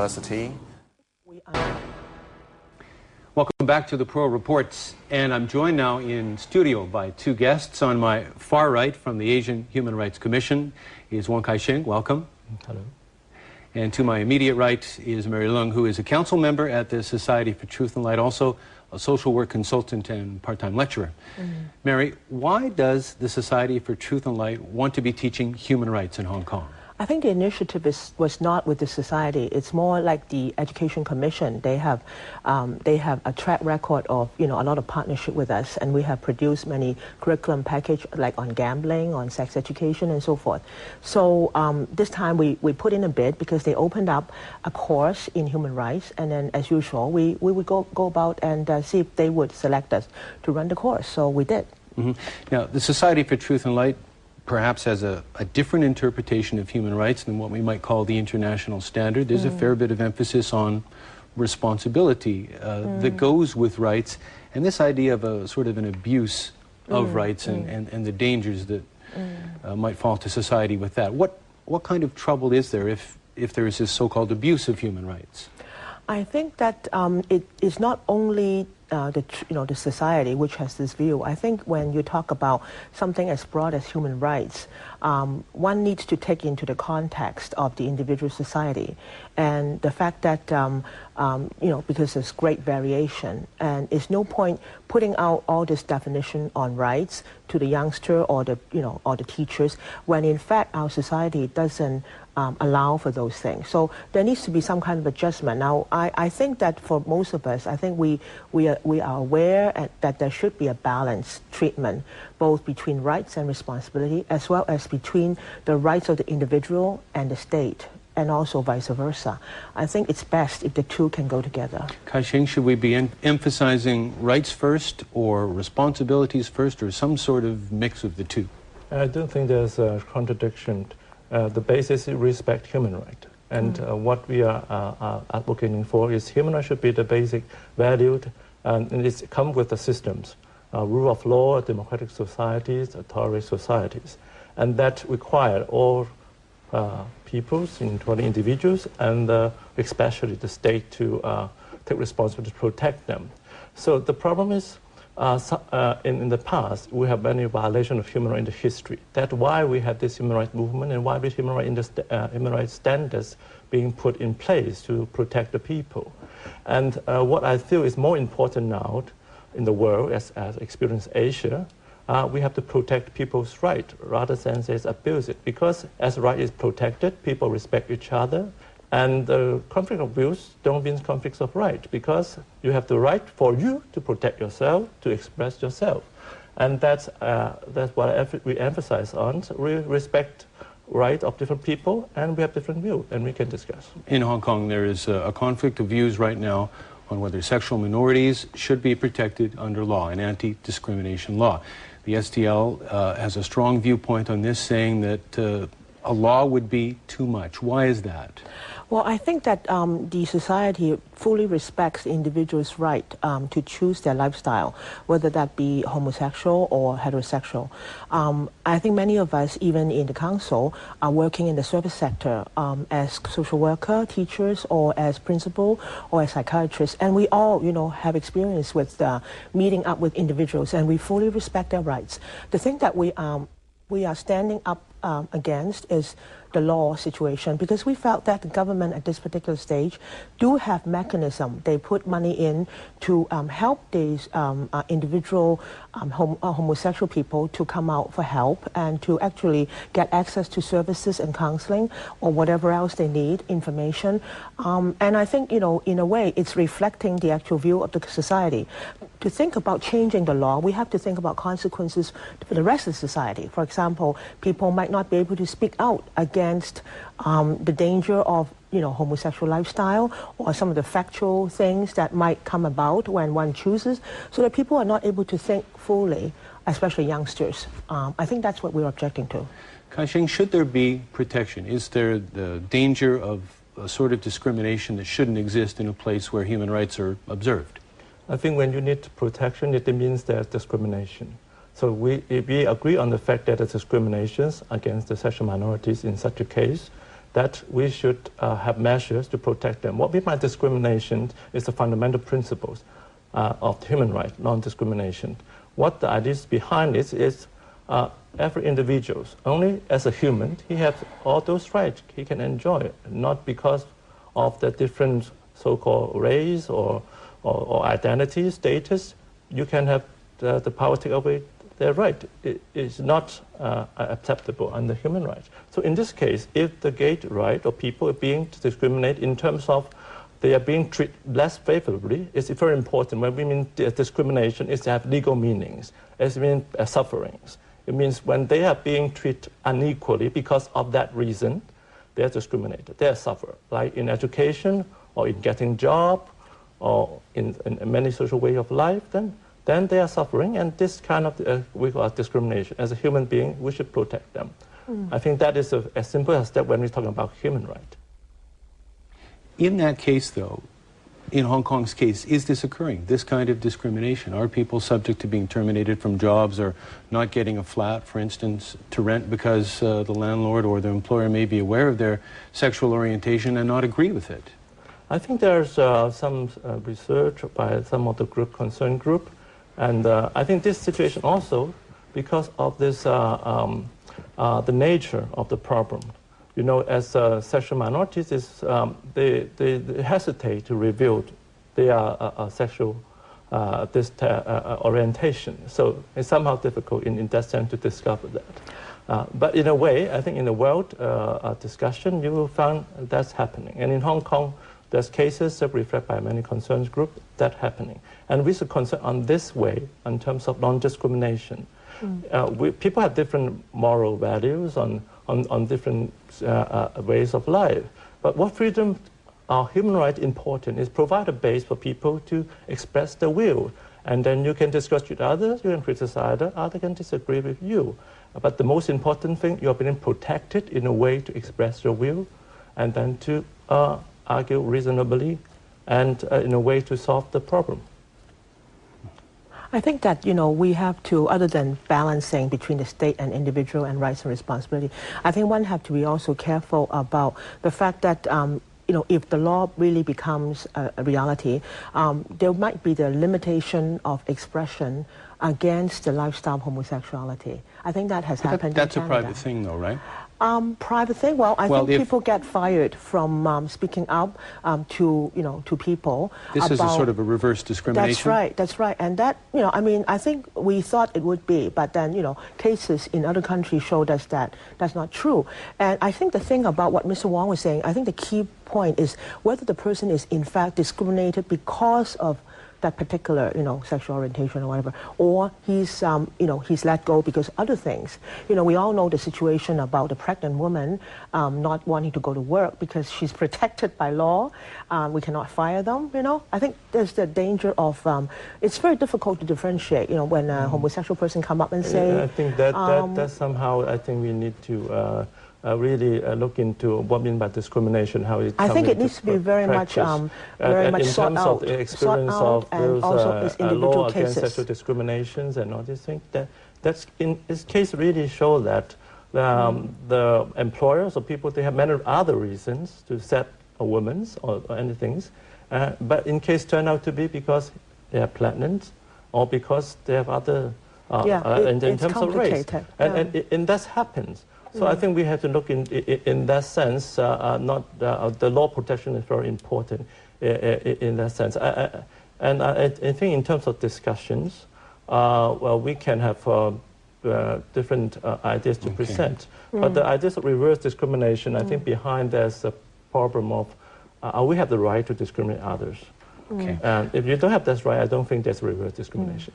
University. Welcome back to the Pro Reports, and I'm joined now in studio by two guests. On my far right from the Asian Human Rights Commission is Wong Kai-sheng. Welcome. Hello. And to my immediate right is Mary Leung, who is a council member at the Society for Truth and Light, also a social work consultant and part-time lecturer. Mary, why does the Society for Truth and Light want to be teaching human rights in Hong Kong? I think the initiative was not with the society. It's more like the Education Commission. They have a track record of a lot of partnership with us, and we have produced many curriculum package like on gambling, on sex education, and so forth. So this time we put in a bid because they opened up a course in human rights, and then as usual we would go about and see if they would select us to run the course. So we did. Now the Society for Truth and Light perhaps has a different interpretation of human rights than what we might call the international standard. There's a fair bit of emphasis on responsibility that goes with rights, and this idea of a sort of an abuse of rights and the dangers that might fall to society with that. What kind of trouble is there if there is this so-called abuse of human rights? I think that it is not only the society which has this view. I think when you talk about something as broad as human rights, one needs to take into the context of the individual society, and the fact that because there's great variation, and it's no point putting out all this definition on rights to the youngster or the teachers when in fact our society doesn't allow for those things. So there needs to be some kind of adjustment. Now, I think that for most of us, I think we are aware that there should be a balanced treatment, both between rights and responsibility, as well as between the rights of the individual and the state, and also vice versa. I think it's best if the two can go together. Kai-sheng, should we be emphasizing rights first or responsibilities first, or some sort of mix of the two? I don't think there's a contradiction. The basis is respect human rights. And what we are advocating for is human rights should be the basic value, and it's come with the systems, rule of law, democratic societies, autoritarian societies. And that require all peoples, including individuals, and especially the state to take responsibility to protect them. So the problem is, in the past, we have many violations of human rights in the history. That's why we have this human rights movement, and why the human rights standards being put in place to protect the people. And what I feel is more important now in the world, as experienced Asia, we have to protect people's rights rather than abuse it. Because as right is protected, people respect each other. And the conflict of views don't mean conflicts of right, because you have the right for you to protect yourself, to express yourself. And that's what we emphasize on. We respect right of different people, and we have different views, and we can discuss. In Hong Kong, there is a conflict of views right now on whether sexual minorities should be protected under law, an anti-discrimination law. The STL has a strong viewpoint on this, saying that a law would be too much. Why is that? Well, I think that the society fully respects the individual's right to choose their lifestyle, whether that be homosexual or heterosexual. I think many of us, even in the council, are working in the service sector as social worker, teachers, or as principal, or as psychiatrists, and we all, have experience with meeting up with individuals, and we fully respect their rights. The thing that we are standing up against is the law situation, because we felt that the government at this particular stage do have mechanism. They put money in to help these individual homosexual people to come out for help and to actually get access to services and counseling or whatever else they need, information. And I think, in a way, it's reflecting the actual view of the society. To think about changing the law, we have to think about consequences for the rest of the society. For example, people might not be able to speak out against the danger of homosexual lifestyle, or some of the factual things that might come about when one chooses, so that people are not able to think fully, especially youngsters. I think that's what we're objecting to. Kai-sheng, should there be protection? Is there the danger of a sort of discrimination that shouldn't exist in a place where human rights are observed? I think when you need protection, it means there's discrimination. So we agree on the fact that there's discriminations against the sexual minorities in such a case, that we should have measures to protect them. What we mean by discrimination is the fundamental principles of human rights, non-discrimination. What the ideas behind it is every individual, only as a human, he has all those rights he can enjoy, not because of the different so-called race or identity, status. You can have the power to take away their right. It is not acceptable under human rights. So in this case, if the gay right or people are being discriminated in terms of they are being treated less favorably, it's very important. When we mean discrimination, is to have legal meanings. It means sufferings. It means when they are being treated unequally because of that reason, they are discriminated. They are suffer, like in education or in getting job or in many social way of life, then they are suffering, and this kind of we call discrimination. As a human being, we should protect them. I think that is as simple as that when we're talking about human rights. In that case, though, in Hong Kong's case, is this occurring, this kind of discrimination? Are people subject to being terminated from jobs or not getting a flat, for instance, to rent because the landlord or the employer may be aware of their sexual orientation and not agree with it? I think there's some research by some of the concerned group, and I think this situation also, because of this, the nature of the problem. You know, as sexual minorities, they hesitate to reveal their sexual orientation. So it's somehow difficult in that sense to discover that. But in a way, I think in the world discussion, you will find that's happening. And in Hong Kong, there's cases that reflect by many concerns groups that happening. And we should concern on this way in terms of non-discrimination. People have different moral values on different ways of life. But what freedom or human rights important is provide a base for people to express their will. And then you can discuss with others, you can criticize others can disagree with you. But the most important thing, you're being protected in a way to express your will and then to argue reasonably and in a way to solve the problem. I think that, we have to, other than balancing between the state and individual and rights and responsibility, I think one have to be also careful about the fact that, if the law really becomes a reality, there might be the limitation of expression against the lifestyle of homosexuality. I think that has happened in Canada. That's a private thing, though, right? Private thing. Well, I think people get fired from speaking up to people. This is a sort of a reverse discrimination. That's right. That's right. And that, I think we thought it would be, but then, cases in other countries showed us that that's not true. And I think the thing about what Mr. Wong was saying, I think the key point is whether the person is in fact discriminated because of that particular, sexual orientation or whatever, or he's let go because other things. We all know the situation about the pregnant woman not wanting to go to work because she's protected by law. We cannot fire them, I think there's the danger of, it's very difficult to differentiate, when a homosexual person come up and say... I think that somehow, I think we need to really look into what mean by discrimination, how it I think it needs to be very much sought out. In terms of the experience of those law against cases. sexual discriminations and all these things, that's in this case really show that the employers or people, they have many other reasons to set a woman's or anything, but in case turn out to be because they are pregnant or because they have other in terms of race, and that happens. So I think we have to look in that sense. The law protection is very important in that sense. And I think in terms of discussions, we can have different ideas to present. But the ideas of reverse discrimination, I think behind there's a problem of we have the right to discriminate others. And if you don't have that right, I don't think there's reverse discrimination.